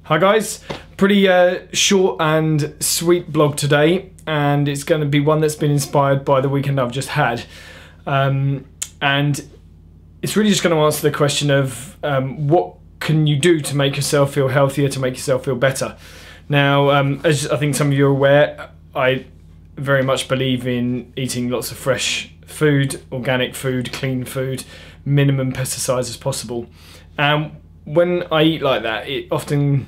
Hi guys, pretty short and sweet blog today, and it's going to be one that's been inspired by the weekend I've just had, and it's really just going to answer the question of what can you do to make yourself feel healthier, to make yourself feel better. Now, as I think some of you are aware, I very much believe in eating lots of fresh food, organic food, clean food, minimum pesticides as possible. When I eat like that, it often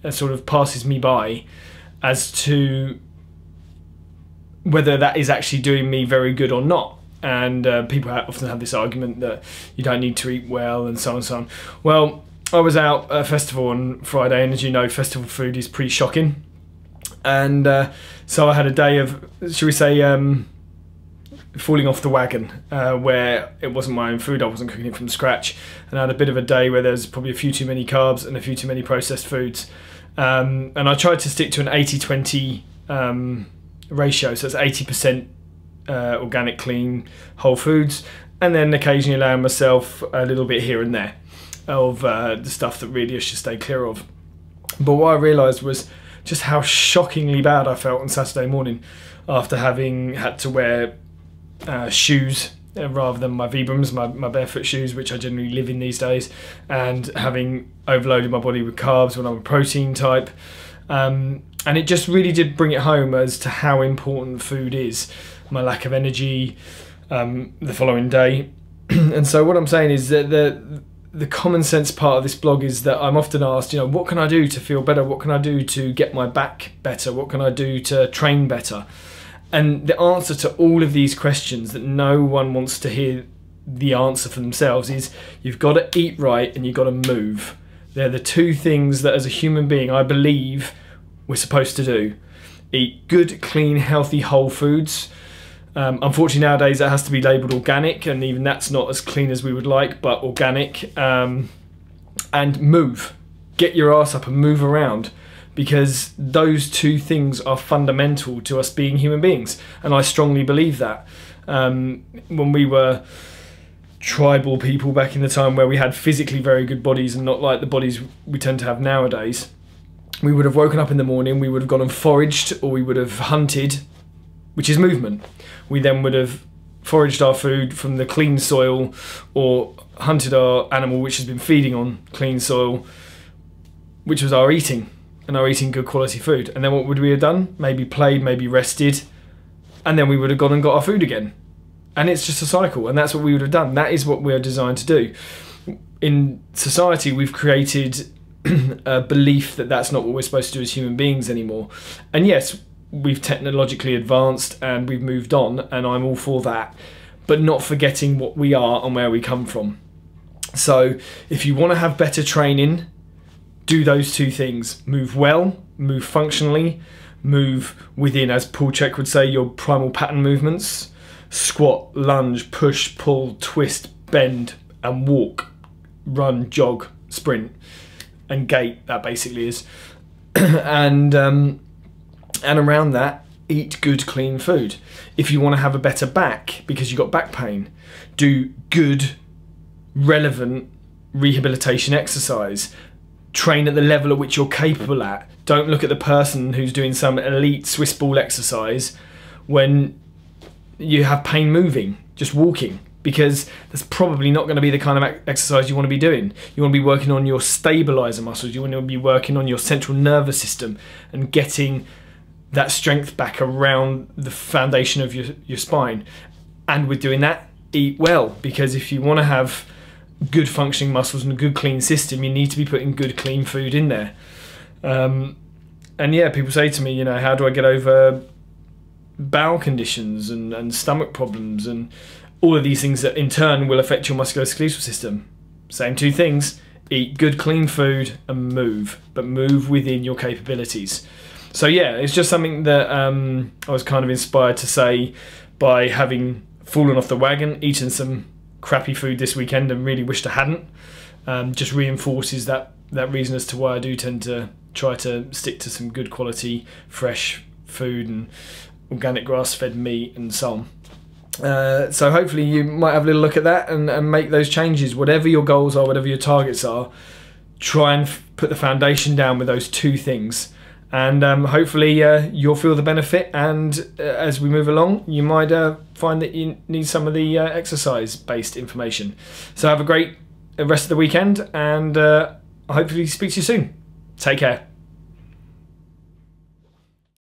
sort of passes me by as to whether that is actually doing me very good or not. And people often have this argument that you don't need to eat well and so on and so on. Well, I was out at a festival on Friday, and as you know, festival food is pretty shocking. And so I had a day of, shall we say, falling off the wagon, where it wasn't my own food, I wasn't cooking it from scratch, and I had a bit of a day where there's probably a few too many carbs and a few too many processed foods. And I tried to stick to an 80-20 ratio, so it's 80% organic, clean, whole foods, and then occasionally allowing myself a little bit here and there of the stuff that really I should stay clear of. But what I realised was just how shockingly bad I felt on Saturday morning after having had to wear shoes rather than my Vibrams, my barefoot shoes, which I generally live in these days, and having overloaded my body with carbs when I'm a protein type. And it just really did bring it home as to how important food is, my lack of energy the following day. And so what I'm saying is that the common sense part of this blog is that I'm often asked, what can I do to feel better? What can I do to get my back better? What can I do to train better? And the answer to all of these questions that no one wants to hear the answer for themselves is you've got to eat right and you've got to move. They're the two things that as a human being I believe we're supposed to do. Eat good, clean, healthy, whole foods. Unfortunately nowadays that has to be labelled organic, and even that's not as clean as we would like, but organic. And move. Get your ass up and move around, because those two things are fundamental to us being human beings, and I strongly believe that. When we were tribal people back in the time where we had physically very good bodies and not like the bodies we tend to have nowadays, we would have woken up in the morning, we would have gone and foraged, or we would have hunted, which is movement. We then would have foraged our food from the clean soil, or hunted our animal which has been feeding on clean soil, which was our eating. And are eating good quality food. And then what would we have done? Maybe played, maybe rested, and then we would have gone and got our food again. And it's just a cycle, and that's what we would have done. That is what we're designed to do. In society, we've created a belief that that's not what we're supposed to do as human beings anymore. And yes, we've technologically advanced and we've moved on, and I'm all for that, but not forgetting what we are and where we come from. So if you want to have better training, do those two things. Move well, move functionally, move within, as Paul Chek would say, your primal pattern movements. Squat, lunge, push, pull, twist, bend, and walk. Run, jog, sprint, and gait, that basically is. And around that, eat good, clean food. If you want to have a better back because you've got back pain, do good, relevant rehabilitation exercise. Train at the level at which you're capable at. Don't look at the person who's doing some elite Swiss ball exercise when you have pain moving, just walking, because that's probably not going to be the kind of exercise you want to be doing. You want to be working on your stabilizer muscles. You want to be working on your central nervous system and getting that strength back around the foundation of your spine. And with doing that, eat well, because if you want to have good functioning muscles and a good clean system, you need to be putting good clean food in there. And yeah, people say to me, how do I get over bowel conditions and stomach problems and all of these things that in turn will affect your musculoskeletal system? Same two things: eat good clean food and move, but move within your capabilities. So yeah, it's just something that I was kind of inspired to say by having fallen off the wagon, eaten some crappy food this weekend and really wished I hadn't. Just reinforces that reason as to why I do tend to try to stick to some good quality fresh food and organic grass-fed meat and so on. So hopefully you might have a little look at that and make those changes. Whatever your goals are, whatever your targets are, try and put the foundation down with those two things. And hopefully you'll feel the benefit, and as we move along you might find that you need some of the exercise based information. So have a great rest of the weekend, and hopefully speak to you soon. Take care.